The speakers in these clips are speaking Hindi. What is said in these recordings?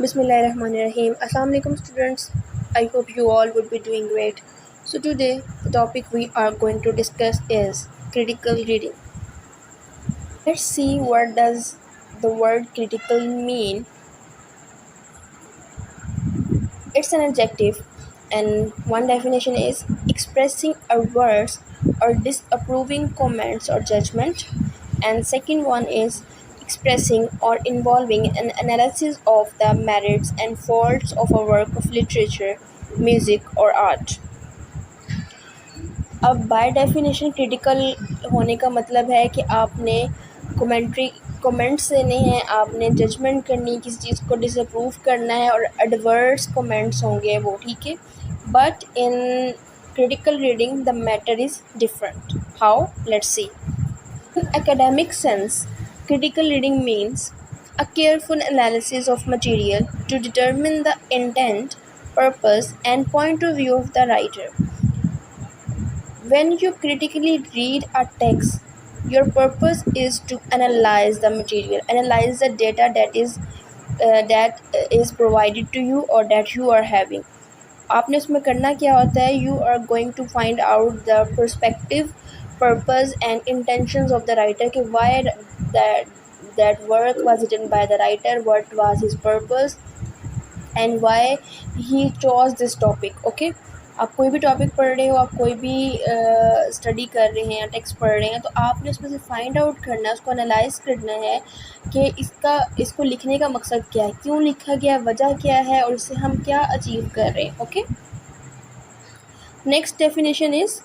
Bismillahirrahmanirrahim. Assalamu alaikum students. I hope you all would be doing great. So today the topic we are going to discuss is critical reading. Let's see what does the word critical mean. It's an adjective and one definition is expressing adverse or disapproving comments or judgment, and second one is expressing or involving an analysis of the merits and faults of a work of literature, music or art. अब बाय डेफिनेशन क्रिटिकल होने का मतलब है कि आपने कमेंट्स देने हैं, आपने जजमेंट करनी है, किसी चीज़ को डिसअप्रूव करना है और एडवर्स कमेंट्स होंगे वो, ठीक है. But in critical reading the matter is different. How? Let's see. In academic sense, critical reading means a careful analysis of material to determine the intent, purpose, and point of view of the writer. When you critically read a text, your purpose is to analyze the material, analyze the data that is provided to you or that you are having. आपने उसमें करना क्या होता है? You are going to find out the perspective, purpose and intentions of the writer, कि why that work was written by the writer, what was his purpose and why he chose this topic. Okay, आप कोई भी टॉपिक पढ़ रहे हो, आप कोई भी स्टडी कर रहे हैं या टेक्स्ट पढ़ रहे हैं, तो आपने उसमें से फाइंड आउट करना है, उसको एनालाइज करना है कि इसको लिखने का मकसद क्या है, क्यों लिखा गया, वजह क्या है और इससे हम क्या अचीव कर रहे हैं. Okay, next definition is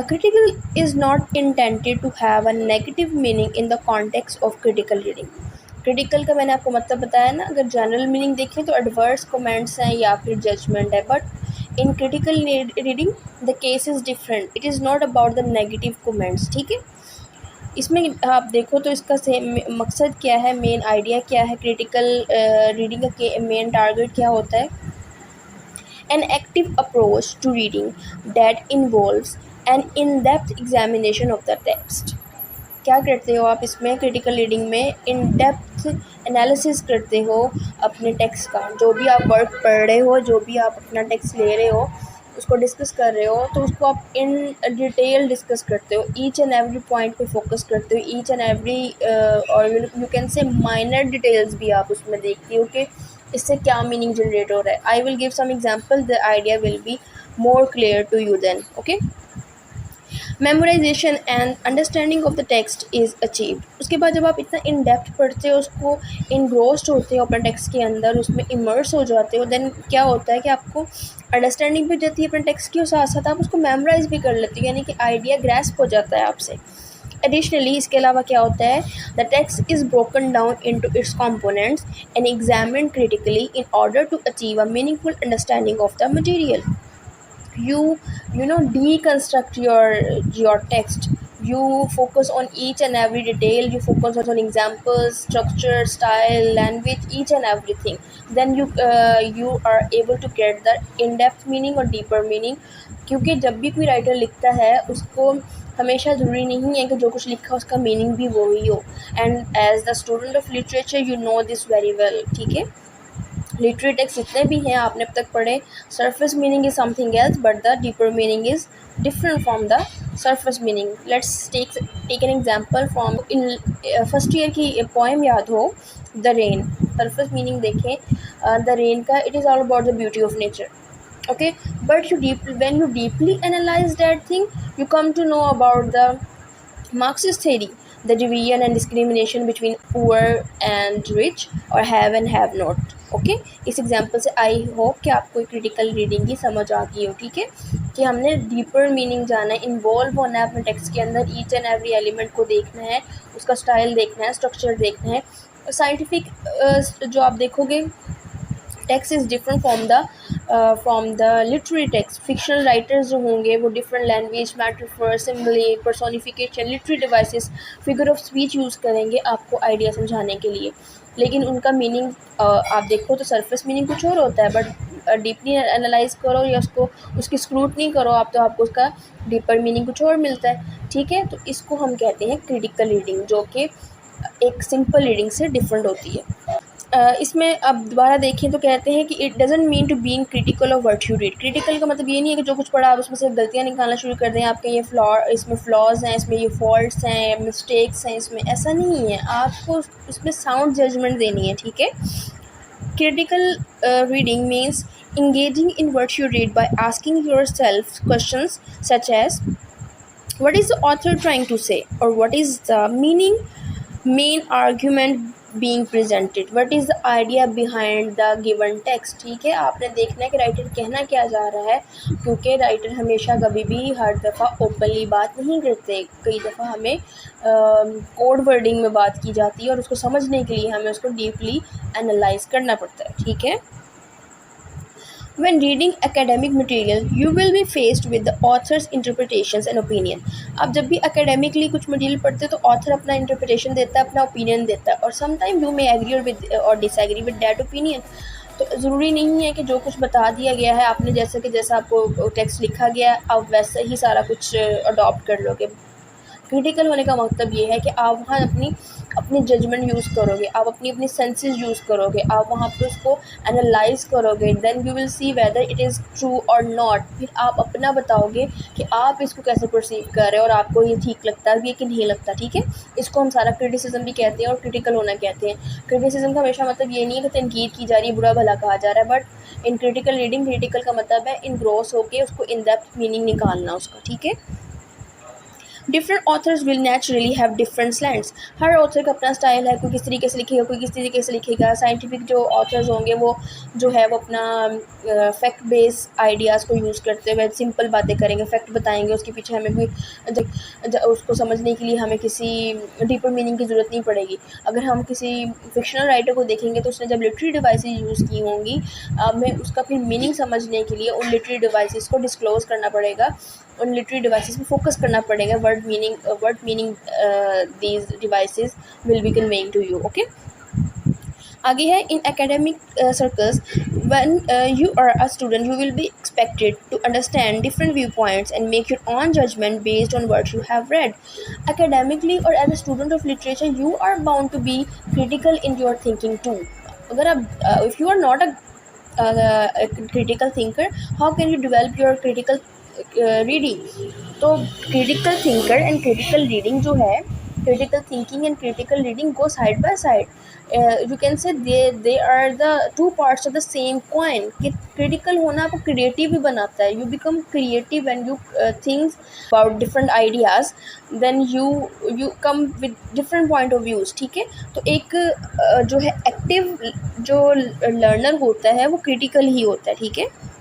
critical is not intended to have a negative meaning in the context of critical reading. Critical का मैंने आपको मतलब बताया ना. अगर जनरल मीनिंग देखें तो एडवर्स कमेंट्स हैं या फिर जजमेंट है, but in critical reading the case is different. It is not about the negative comments. ठीक है, इसमें आप देखो तो इसका सेम मकसद क्या है, मेन आइडिया क्या है, क्रिटिकल रीडिंग का मेन टारगेट क्या होता है. An active approach to reading that involves an in-depth examination of the text. क्या करते हो आप इसमें क्रिटिकल रीडिंग में? इन डेप्थ एनालिसिस करते हो अपने टेक्स्ट का. जो भी आप वर्क पढ़ रहे हो, जो भी आप अपना टेक्स्ट ले रहे हो, उसको डिस्कस कर रहे हो, तो उसको आप इन डिटेल डिस्कस करते हो, ईच एंड एवरी पॉइंट पे फोकस करते हो, ईच एंड एवरी और यू कैन से माइनर डिटेल्स भी आप उसमें देखते हो कि इससे क्या मीनिंग जनरेट हो रहा है. I will give some example, the idea will be more clear to you then. Okay, memorization and understanding of the text is achieved. उसके बाद जब आप इतना इन डेप्थ पढ़ते हो, उसको इनग्रोस्ड होते हो अपने टेक्स्ट के अंदर, उसमें इमर्स हो जाते हो, देन क्या होता है कि आपको अंडरस्टैंडिंग भी जाती है अपने टेक्स्ट की और साथ साथ आप उसको मेमोराइज भी कर लेते हो, यानी कि आइडिया ग्रैस्प हो जाता है आपसे. एडिशनली इसके अलावा क्या होता है, the text is broken down into its components and examined critically in order to achieve a meaningful understanding of the material. You know, deconstruct your text. You focus on each and every detail, you focus on examples, structure, style, language, each and everything. Then you are able to get the in-depth meaning or deeper meaning. क्योंकि जब भी कोई राइटर लिखता है, उसको हमेशा ज़रूरी नहीं है कि जो कुछ लिखा उसका मीनिंग भी वही हो. And as the student of literature you know this very well. ठीक है, लिटरेरी टेक्स्ट जितने भी हैं आपने अब तक पढ़े, surface meaning is something else but the deeper meaning is different from the surface meaning. Let's take an example from in first year की पोएम याद हो, द रेन. सरफेस मीनिंग देखें द रेन का, it is all about the beauty of nature. Okay, but when you deeply analyze that thing, you come to know about the Marxist theory, the division and discrimination between poor and rich or have and have not. Okay, इस एग्जांपल से आई होप कि आपको क्रिटिकल रीडिंग की समझ आ गई हो. ठीक है, कि हमने डीपर मीनिंग जाना है, इन्वॉल्व होना है अपने टेक्स्ट के अंदर, ईच एंड एवरी एलिमेंट को देखना है, उसका स्टाइल देखना है, स्ट्रक्चर देखना है. साइंटिफिक जो आप देखोगे text is different from the literary text. Fictional writers जो होंगे वो different language, metaphor, simply, personification, literary devices, figure of speech use करेंगे आपको आइडिया समझाने के लिए. लेकिन उनका मीनिंग आप देखो तो सरफेस मीनिंग कुछ और होता है, बट डीपली एनालाइज करो या उसकी स्क्रूटनी करो आप, तो आपको उसका डीपर मीनिंग कुछ और मिलता है. ठीक है, तो इसको हम कहते हैं क्रिटिकल रीडिंग, जो कि एक सिंपल रीडिंग से डिफरेंट होती है. इसमें अब दोबारा देखें तो कहते हैं कि it doesn't mean to being critical of what you read. Critical का मतलब ये नहीं है कि जो कुछ पढ़ा आप उसमें से गलतियाँ निकालना शुरू कर दें, आपके ये इसमें फ्लॉज हैं, इसमें ये फॉल्ट्स हैं, मिस्टेक्स हैं, इसमें ऐसा नहीं है। आपको इसमें साउंड जजमेंट देनी है, ठीक है। Critical reading means engaging in what you read by asking yourself questions such as what is the author trying to say, or what is the main argument being presented, what is the idea behind the given text। ठीक है, आपने देखना है कि राइटर कहना क्या जा रहा है, क्योंकि राइटर हमेशा कभी भी हर दफ़ा ओपनली बात नहीं करते। कई दफ़ा हमें कोड वर्डिंग में बात की जाती है और उसको समझने के लिए हमें उसको डीपली एनालाइज करना पड़ता है, ठीक है। When reading academic material, you will be faced with the author's interpretations and opinion। आप जब भी academically कुछ मटेरियल पढ़ते हो तो author अपना interpretation देता है, अपना opinion देता है, और sometimes you may agree or disagree with that opinion। तो ज़रूरी नहीं है कि जो कुछ बता दिया गया है आपने, जैसा आपको टेक्स्ट लिखा गया है आप वैसे ही सारा कुछ अडॉप्ट कर लोगे। क्रिटिकल होने का मतलब ये है कि आप वहाँ अपनी जजमेंट यूज़ करोगे, आप अपनी सेंसेस यूज़ करोगे, आप वहाँ पर उसको एनालाइज करोगे, then you will see whether it is true और नॉट। फिर आप अपना बताओगे कि आप इसको कैसे परसीव कर रहे हो और आपको ये ठीक लगता भी है कि नहीं लगता, ठीक है। इसको हम सारा क्रिटिसिज्म भी कहते हैं और क्रिटिकल होना कहते हैं। क्रिटिसिज्म का हमेशा मतलब ये नहीं है कि तनकीद की जा रही है, बुरा भला कहा जा रहा है, but in critical reading critical का मतलब है इनग्रोस होके उसको इन डेप्थ मीनिंग निकालना उसका, ठीक है। Different authors will naturally have different slants. हर ऑथर का अपना स्टाइल है, कोई किस तरीके से लिखेगा, कोई किस तरीके से लिखेगा। साइंटिफिक जो ऑथर्स होंगे वो जो है वो अपना फैक्ट बेस आइडियाज़ को यूज़ करते हुए सिंपल बातें करेंगे, फैक्ट बताएंगे, उसके पीछे हमें कोई उसको समझने के लिए हमें किसी डीपर मीनिंग की ज़रूरत नहीं पड़ेगी। अगर हम किसी फिक्शनल राइटर को देखेंगे तो उसने जब लिटरेरी डिवाइसेस यूज़ की होंगी, हमें उसका फिर मीनिंग समझने के लिए उन लिटरेरी डिवाइसेस को डिस्क्लोज़ करना पड़ेगा, उन लिटरेरी डिवाइसेस पे फोकस करना पड़ेगा। Word meaning these devices will be conveying to you, okay. आगे है in academic circles when you are a student you will be expected to understand different view points and make your own judgement based on what you have read. Academically और as a student of literature you are bound to be critical in your thinking too. अगर आप if you are not a critical thinker, how can you develop your critical reading. तो critical thinker and critical reading जो है, critical thinking and critical reading go side by side. You can say they are the two parts of the same coin. Critical होना आपको क्रिएटिव भी बनाता है। You become creative when you thinks about different ideas, then you come with different point of views, ठीक है। तो एक जो है एक्टिव जो लर्नर होता है वो क्रिटिकल ही होता है, ठीक है।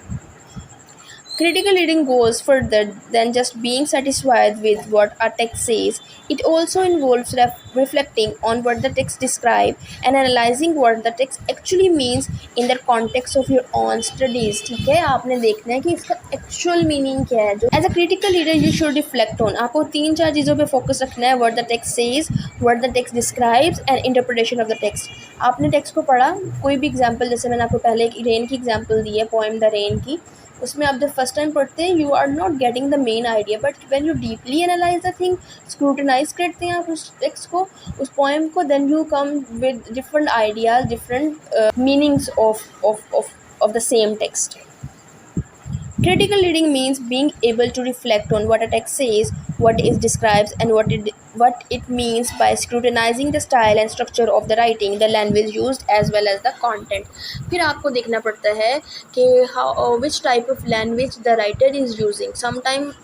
Critical reading goes further than just being satisfied with what a text says. It also involves reflecting on what the text describes and analyzing what the text actually means in the context of your own studies। ठीक है, आपने देखना है कि इसका actual meaning क्या है। जो as a critical reader you should reflect on, आपको 3-4 चीज़ों पे फोकस रखना है। what the text says, what the text describes and interpretation of the text। आपने टेक्स्ट को पढ़ा, कोई भी एग्जाम्पल, जैसे मैंने आपको पहले एक रेन की एग्जाम्पल दी है, पोएम द रेन की, उसमें आप जब फर्स्ट टाइम पढ़ते हैं you are not getting the main idea, but when you deeply analyse the thing, scrutinise करते हैं आप उस टेक्स्ट को, उस पोएम को, then you come with different ideas, different meanings of the same text. Critical reading means being able to reflect on what a text says, what it describes, and what it means by scrutinizing the style and structure of the writing, the language used, as well as the content। फिर आपको देखना पड़ता है कि which type of language the writer is using। Sometimes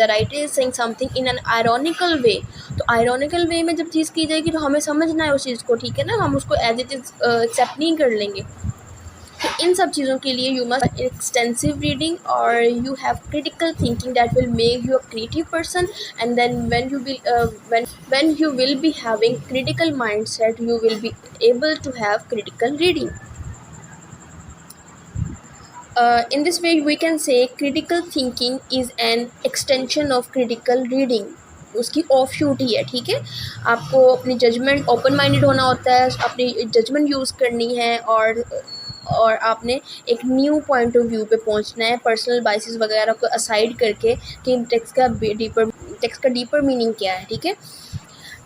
the writer is saying something in an ironical way। तो ironical way में जब चीज़ की जाएगी तो हमें समझना है उस चीज़ को, ठीक है ना, हम उसको एज इट इज़ एक्सेप्ट नहीं कर लेंगे। तो इन सब चीज़ों के लिए यू मस्ट एक्सटेंसिव रीडिंग और you have critical thinking that will make you a creative person, and then when you will be having critical mindset you will be able to have critical reading। In this way we can say critical thinking is an extension of critical reading। उसकी ऑफ शूट ही है, ठीक है। आपको अपनी जजमेंट ओपन माइंडेड होना होता है, अपनी जजमेंट यूज़ करनी है, और आपने एक न्यू पॉइंट ऑफ व्यू पे पहुंचना है, पर्सनल बाइसेस वगैरह को असाइड करके कि टेक्स्ट का डीपर मीनिंग क्या है, ठीक है।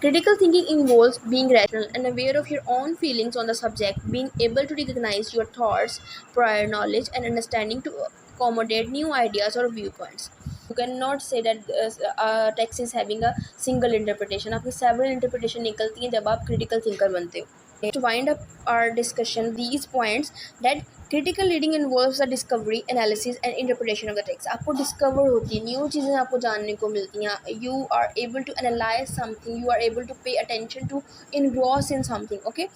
Critical thinking involves being rational and aware of your own feelings on the subject, being able to recognize your thoughts, prior knowledge, and understanding to accommodate new ideas or viewpoints. You cannot say that text is having a single interpretation. आपकी several interpretation निकलती हैं जब आप critical thinker बनते हो. To wind up our discussion, these points that critical reading involves the discovery, analysis and interpretation of the text. आपको discover होती है, new चीज़ें आपको जानने को मिलती हैं. You are able to analyze something, you are able to pay attention to, engross in something. Okay.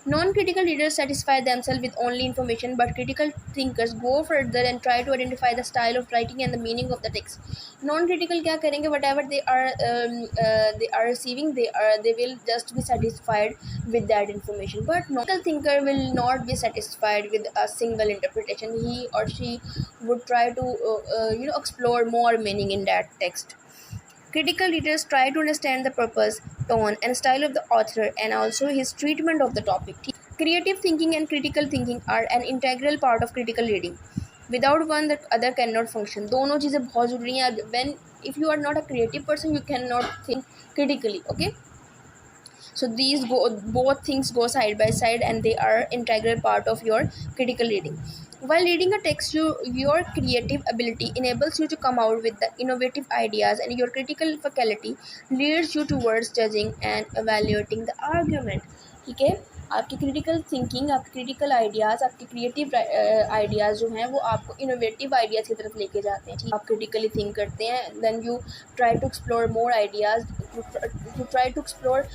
Non-critical readers satisfy themselves with only information, but critical thinkers go further and try to identify the style of writing and the meaning of the text. Non-critical क्या करेंगे? Whatever they are receiving, they will just be satisfied with that information. But non-critical thinker will not be satisfied with a single interpretation. He or she would try to explore more meaning in that text. Critical readers try to understand the purpose, tone, and style of the author and also his treatment of the topic. Creative thinking and critical thinking are an integral part of critical reading. Without one, the other cannot function. दोनों चीज़ें बहुत ज़रूरी हैं. When if you are not a creative person, you cannot think critically. Okay. So these both things go side by side and they are integral part of your critical reading. While reading a text, your creative ability enables you to come out with the innovative ideas, and your critical faculty leads you towards judging and evaluating the argument. ठीक है. आपकी क्रिटिकल थिंकिंग, आपके क्रिटिकल आइडियाज़, आपके क्रिएटिव आइडियाज़ जो हैं वो आपको इनोवेटिव आइडियाज़ की तरफ लेके जाते हैं. ठीक, आप क्रिटिकली थिंक करते हैं, then you try to explore more ideas, you try to explore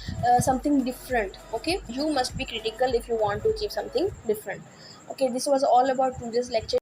something different. Okay, you must be critical if you want to achieve something different. Okay, this was all about today's lecture.